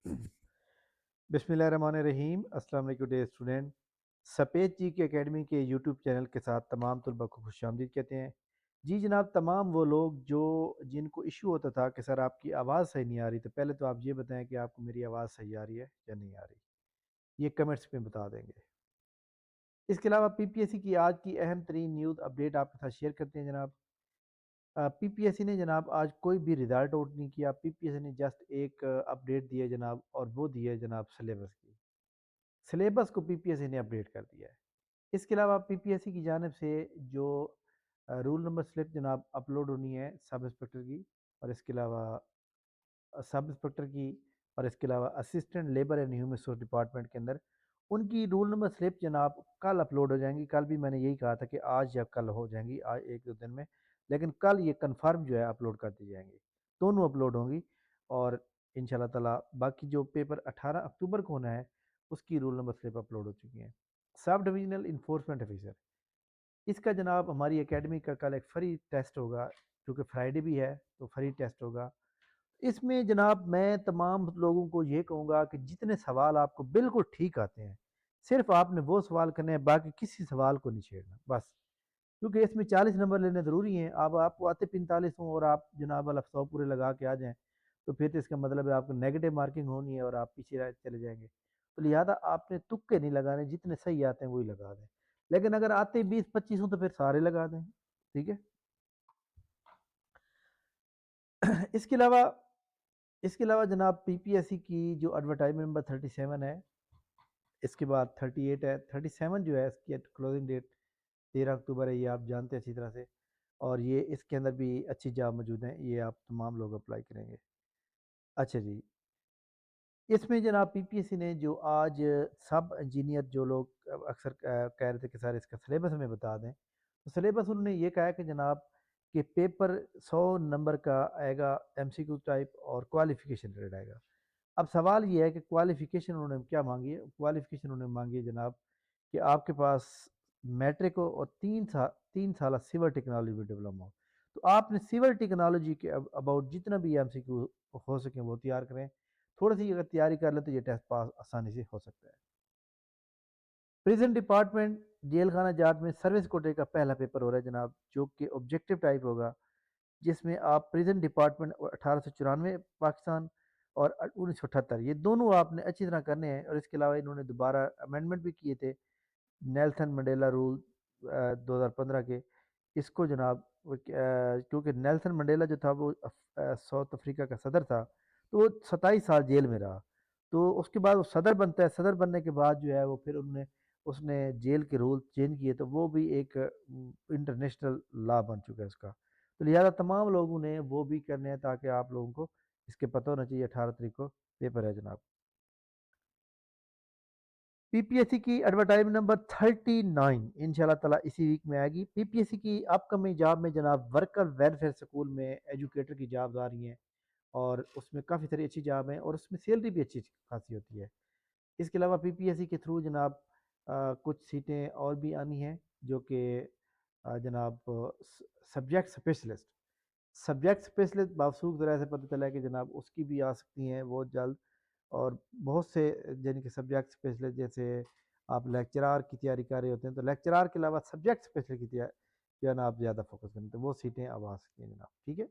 बिस्मिल्लाहिर्रहमानिर्रहीम। अस्सलाम वालेकुम डे स्टूडेंट। सफ़ेद जी की एकेडमी के यूट्यूब चैनल के साथ तमाम तलबा को खुशामदीद कहते हैं। जी जनाब, तमाम वो लोग जो जिनको इशू होता था कि सर आपकी आवाज़ सही नहीं आ रही, तो पहले तो आप ये बताएं कि आपको मेरी आवाज़ सही आ रही है या नहीं आ रही, ये कमेंट्स में बता देंगे। इसके अलावा पीपीएससी की आज की अहम तरीन न्यूज़ अपडेट आपके साथ शेयर करते हैं जनाब। पीपीएससी ने जनाब आज कोई भी रिज़ल्ट आउट नहीं किया। पीपीएससी ने जस्ट एक अपडेट दी है जनाब, और वो दी है जनाब सिलेबस की। सिलेबस को पीपीएससी ने अपडेट कर दिया है। इसके अलावा पीपीएससी की जानिब से जो रूल नंबर स्लिप जनाब अपलोड होनी है सब इंस्पेक्टर की, और इसके अलावा सब इंस्पेक्टर की, और इसके अलावा assistant labour and human resource department के अंदर उनकी रूल नंबर स्लिप जनाब कल अपलोड हो जाएंगी। कल भी मैंने यही कहा था कि आज या कल हो जाएंगी, आज एक दो दिन में, लेकिन कल ये कंफर्म जो है अपलोड कर दी जाएंगी। दोनों अपलोड होंगी, और इंशाल्लाह ताला बाकी जो पेपर 18 अक्टूबर को होना है उसकी रूल नंबर स्लिप अपलोड हो चुकी हैं। सब डिविजनल इन्फोर्समेंट ऑफिसर, इसका जनाब हमारी एकेडमी का कल एक फ्री टेस्ट होगा, क्योंकि फ्राइडे भी है तो फ्री टेस्ट होगा। इसमें जनाब मैं तमाम लोगों को ये कहूँगा कि जितने सवाल आपको बिल्कुल ठीक आते हैं, सिर्फ आपने वो सवाल करने हैं, बाकी किसी सवाल को नहीं छेड़ना बस। क्योंकि इसमें 40 नंबर लेने ज़रूरी हैं। अब आपको आते 45 हों और आप जनाब वाला 100 पूरे लगा के आ जाएं, तो फिर तो इसका मतलब है आपको नेगेटिव मार्किंग होनी है और आप पीछे चले जाएंगे। तो लिहाजा आपने तुक्के नहीं लगाने, जितने सही आते हैं वही लगा दें। लेकिन अगर आते 20-25 हों तो फिर सारे लगा दें, ठीक है। इसके अलावा इसके अलावा जनाब पीपीएससी की जो एडवर्टाइजमेंट नंबर 37 है, इसके बाद 38 है। 37 जो है इसकी क्लोजिंग डेट 13 अक्टूबर है, ये आप जानते हैं अच्छी तरह से। और ये इसके अंदर भी अच्छी जॉब मौजूद हैं, ये आप तमाम लोग अप्लाई करेंगे। अच्छा जी, इसमें जनाब पीपीएससी ने जो आज सब इंजीनियर जो लोग अक्सर कह रहे थे कि सर इसका सिलेबस हमें बता दें, तो सिलेबस उन्होंने ये कहा है कि जनाब कि पेपर 100 नंबर का आएगा, एमसीक्यू टाइप और क्वालिफिकेशन रेट आएगा। अब सवाल ये है कि क्वालिफिकेशन उन्होंने क्या मांगी है। क्वालिफिकेशन उन्होंने मांगी है जनाब कि आपके पास मैट्रिक हो और 3 साल सिविल टेक्नोलॉजी में डिप्लोमा हो। तो आपने सिविल टेक्नोलॉजी के अबाउट जितना भी एमसीक्यू हो सके वो तैयार करें। थोड़ी सी अगर तैयारी कर ले तो ये टेस्ट पास आसानी से हो सकता है। प्रिजन डिपार्टमेंट जेल खाना जाट में सर्विस कोटे का पहला पेपर हो रहा है जनाब, जो कि ऑब्जेक्टिव टाइप होगा, जिसमें आप प्रिजन डिपार्टमेंट 1894 पाकिस्तान और 1978 ये दोनों आपने अच्छी तरह करने हैं। और इसके अलावा इन्होंने दोबारा अमेंडमेंट भी किए थे नेल्सन मंडेला रूल 2015 के। इसको जनाब क्योंकि नेल्सन मंडेला जो था वो साउथ अफ्रीका का सदर था, तो वो 27 साल जेल में रहा। तो उसके बाद वो सदर बनता है, सदर बनने के बाद जो है वो फिर उन्होंने उसने जेल के रूल चेंज किए, तो वो भी एक इंटरनेशनल लॉ बन चुका है उसका। तो लिहाजा तमाम लोगों ने वो भी करने हैं ताकि आप लोगों को इसके पता होना चाहिए। 18 तारीख को पेपर है जनाब। पीपीएससी की एडवर्टाइजमेंट नंबर 39 इंशाल्लाह ताला इसी वीक में आएगी। पीपीएससी की अपकमिंग जॉब में जनाब वर्कर वेलफेयर स्कूल में एजुकेटर की जॉब आ रही हैं, और उसमें काफ़ी सारी अच्छी जॉब हैं और उसमें सैलरी भी अच्छी खासी होती है। इसके अलावा पीपीएससी के थ्रू जनाब कुछ सीटें और भी आनी हैं, जो कि जनाब सब्जेक्ट स्पेशलिस्ट बावसूख ज़रा से पता चला है कि जनाब उसकी भी आ सकती हैं बहुत जल्द। और बहुत से यानी कि सब्जेक्ट स्पेशलिस्ट, जैसे आप लेक्चरार की तैयारी कर रहे होते हैं तो लेक्चरार के अलावा सब्जेक्ट स्पेशलिस्ट की तैयारी जो है ना आप ज़्यादा फोकस करें, तो वो सीटें अब आ सकती हैं जनाब, ठीक है।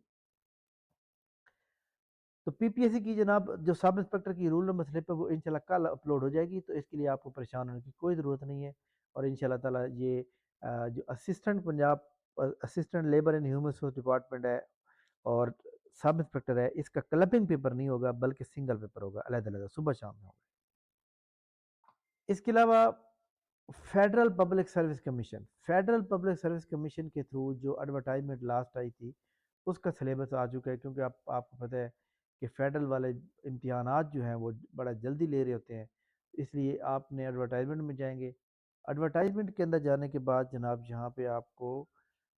तो पीपीएससी की जनाब जो सब इंस्पेक्टर की रूल नंबर स्लिप है वो इंशाल्लाह कल अपलोड हो जाएगी, तो इसके लिए आपको परेशान होने की कोई ज़रूरत नहीं है। और इंशाल्लाह ताला ये जो assistant labour and human resource department है और सब इंस्पेक्टर है, इसका क्लबिंग पेपर नहीं होगा बल्कि सिंगल पेपर होगा, अलग-अलग सुबह शाम में होगा। इसके अलावा फेडरल पब्लिक सर्विस कमीशन के थ्रू जो एडवर्टाइजमेंट लास्ट आई थी उसका सिलेबस आ चुका है, क्योंकि आपको पता है कि फेडरल वाले इम्तिहानात जो हैं वो बड़ा जल्दी ले रहे होते हैं। इसलिए आपने एडवर्टाइजमेंट में जाएंगे। एडवर्टाइजमेंट के अंदर जाने के बाद जनाब यहाँ पे आपको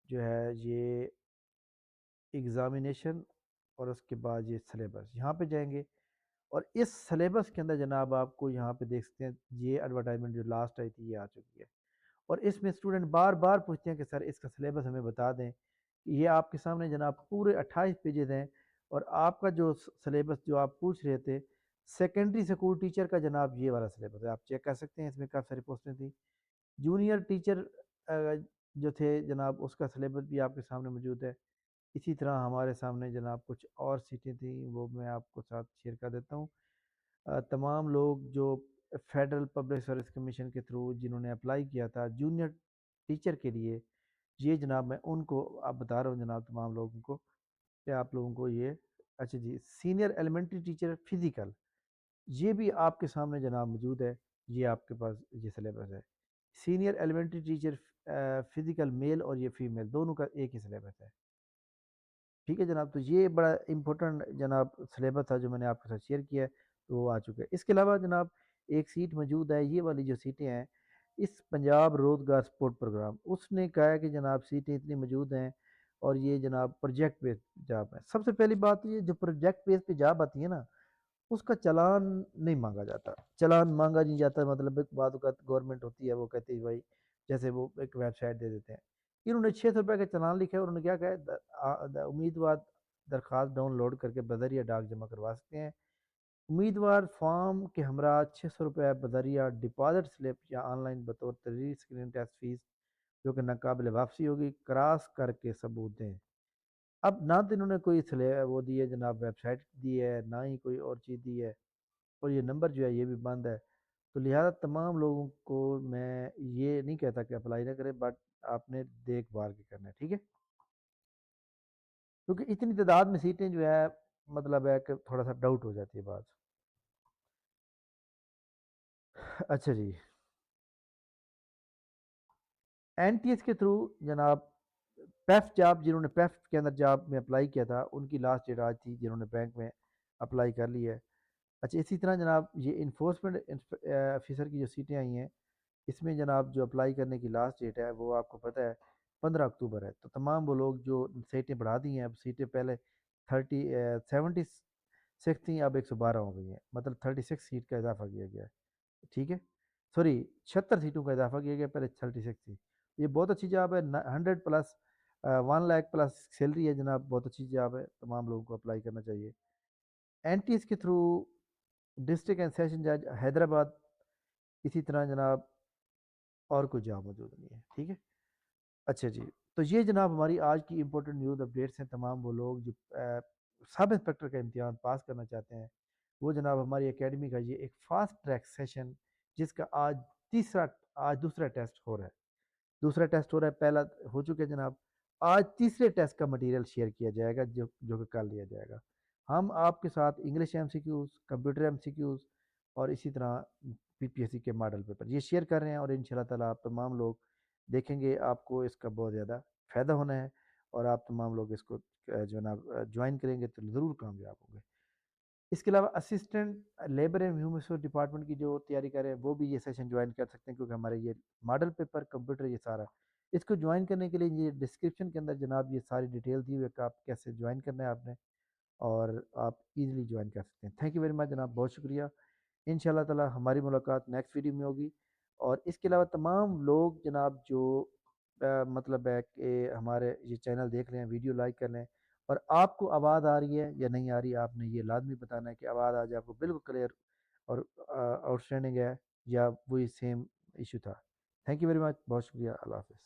जो है ये एग्ज़ामिनेशन और उसके बाद ये सिलेबस यहाँ पे जाएंगे। और इस सिलेबस के अंदर जनाब आपको यहाँ पे देख सकते हैं ये एडवर्टाइजमेंट जो लास्ट आई थी ये आ चुकी है। और इसमें स्टूडेंट बार बार पूछते हैं कि सर इसका सिलेबस हमें बता दें। ये आपके सामने जनाब पूरे 28 पेजेस हैं, और आपका जो सिलेबस जो आप पूछ रहे थे سیکنڈری اسکول ٹیچر کا جناب یہ والا سلیبس ہے، آپ چیک کر سکتے ہیں، اس میں کافی ساری پوسٹیں تھیں۔ جونیئر ٹیچر جو تھے جناب، اس کا سلیبس بھی آپ کے سامنے موجود ہے۔ اسی طرح ہمارے سامنے جناب کچھ اور سیٹیں تھیں، وہ میں آپ کو ساتھ شیئر کر دیتا ہوں۔ تمام لوگ جو فیڈرل پبلک سروس کمیشن کے تھرو جنہوں نے اپلائی کیا تھا جونیئر ٹیچر کے لیے، یہ جناب میں ان کو آپ بتا رہا ہوں جناب تمام لوگوں کو کہ آپ لوگوں کو یہ، اچھا جی، سینئر ایلیمنٹری ٹیچر فزیکل، یہ بھی آپ کے سامنے جناب موجود ہے، یہ آپ کے پاس یہ سلیبس ہے۔ سینئر ایلیمنٹری ٹیچر فزیکل میل اور یہ فیمیل دونوں کا ایک ہی سلیبس ہے، ٹھیک ہے جناب۔ تو یہ بڑا امپورٹنٹ جناب سلیبس تھا جو میں نے آپ کے ساتھ شیئر کیا ہے، تو وہ آ چکا ہے۔ اس کے علاوہ جناب ایک سیٹ موجود ہے، یہ والی جو سیٹیں ہیں، اس پنجاب روزگار سپورٹ پروگرام، اس نے کہا ہے کہ جناب سیٹیں اتنی موجود ہیں اور یہ جناب پروجیکٹ بیس جاب ہے۔ سب سے پہلی بات یہ جو پروجیکٹ بیس پہ جاب آتی ہے نا، اس کا چلان نہیں مانگا جاتا، چلان مانگا نہیں جاتا، مطلب ایک بعد اوقات گورنمنٹ ہوتی ہے وہ کہتی ہے بھائی، جیسے وہ ایک ویب سائٹ دے دیتے ہیں، انہوں نے 600 روپے کا چلان لکھا ہے، انہوں نے کیا کہا ہے امیدوار درخواست ڈاؤن لوڈ کر کے بذریعہ ڈاک جمع کروا سکتے ہیں۔ امیدوار فارم کے ہمراہ 600 روپے بذریعہ ڈپازٹ سلپ یا آن لائن بطور تحریری اسکرین ٹیسٹ فیس جو کہ ناقابل واپسی ہوگی کراس کر کے ثبوت دیں۔ اب نہ تو انہوں نے کوئی وہ دی ہے جناب، ویب سائٹ دی ہے، نہ ہی کوئی اور چیز دی ہے، اور یہ نمبر جو ہے یہ بھی بند ہے۔ تو لہٰذا تمام لوگوں کو میں یہ نہیں کہتا کہ اپلائی نہ کریں، بٹ آپ نے دیکھ بھال کے کرنا ہے، ٹھیک ہے، کیونکہ اتنی تعداد میں سیٹیں جو ہے، مطلب ہے کہ تھوڑا سا ڈاؤٹ ہو جاتی ہے بات۔ اچھا جی، این ٹی ایس کے تھرو جناب پیف جاب، جنہوں نے پیف کے اندر جاب میں اپلائی کیا تھا ان کی لاسٹ ڈیٹ آج تھی، جنہوں نے بینک میں اپلائی کر لی ہے۔ اچھا، اسی طرح جناب یہ انفورسمنٹ آفیسر کی جو سیٹیں آئی ہیں، اس میں جناب جو اپلائی کرنے کی لاسٹ ڈیٹ ہے وہ آپ کو پتہ ہے 15 اکتوبر ہے۔ تو تمام وہ لوگ جو سیٹیں بڑھا دی ہیں، اب سیٹیں پہلے 76 تھیں، اب 112 ہو گئی ہیں، مطلب 36 سیٹ کا اضافہ کیا گیا ہے، ٹھیک ہے، سوری 76 سیٹوں کا اضافہ کیا گیا، پہلے 36 تھی۔ یہ بہت اچھی جاب ہے، 100 پلس 1 لاکھ پلس سیلری ہے جناب، بہت اچھی جاب ہے، تمام لوگوں کو اپلائی کرنا چاہیے۔ این ٹی ایس کے تھرو ڈسٹرکٹ اینڈ سیشن جج حیدرآباد، اسی طرح جناب اور کوئی جاب موجود نہیں ہے، ٹھیک ہے۔ اچھا جی، تو یہ جناب ہماری آج کی امپورٹنٹ نیوز اپڈیٹس ہیں۔ تمام وہ لوگ جو سب انسپیکٹر کا امتحان پاس کرنا چاہتے ہیں، وہ جناب ہماری اکیڈمی کا یہ ایک فاسٹ ٹریک سیشن، جس کا آج دوسرا ٹیسٹ ہو رہا ہے، دوسرا ٹیسٹ ہو رہا ہے، پہلا ہو چکا ہے جناب، آج تیسرے ٹیسٹ کا مٹیریل شیئر کیا جائے گا جو کہ کل لیا جائے گا۔ ہم آپ کے ساتھ English M C Qs, computer M C Qs اور اسی طرح پی پی ایس سی کے ماڈل پیپر یہ شیئر کر رہے ہیں، اور ان شاء اللہ تعالیٰ آپ تمام لوگ دیکھیں گے، آپ کو اس کا بہت زیادہ فائدہ ہونا ہے، اور آپ تمام لوگ اس کو جو ہے نا جوائن کریں گے تو ضرور کامیاب ہوں گے۔ اس کے علاوہ assistant labour and human resource department کی جو تیاری کر رہے ہیں وہ بھی یہ سیشن جوائن کر سکتے ہیں، کیونکہ ہمارے یہ ماڈل پیپر کمپیوٹر یہ سارا، اس کو جوائن کرنے کے لیے یہ ڈسکرپشن کے اندر جناب یہ ساری ڈیٹیل دی ہوئی ہے کہ آپ کیسے جوائن کرنا ہے آپ نے، اور آپ ایزیلی جوائن کر سکتے ہیں۔ تھینک یو ویری مچ جناب، بہت شکریہ۔ ان شاء اللہ تعالیٰ ہماری ملاقات نیکسٹ ویڈیو میں ہوگی، اور اس کے علاوہ تمام لوگ جناب جو مطلب ہے کہ ہمارے یہ چینل دیکھ رہے ہیں، ویڈیو لائک کر لیں، اور آپ کو آواز آ رہی ہے یا نہیں آ رہی، آپ نے یہ لازمی بتانا ہے کہ آواز آج آپ کو بالکل کلیئر اور آؤٹ اسٹینڈنگ ہے، یا وہی سیم ایشو تھا۔ تھینک یو ویری مچ، بہت شکریہ، اللہ حافظ۔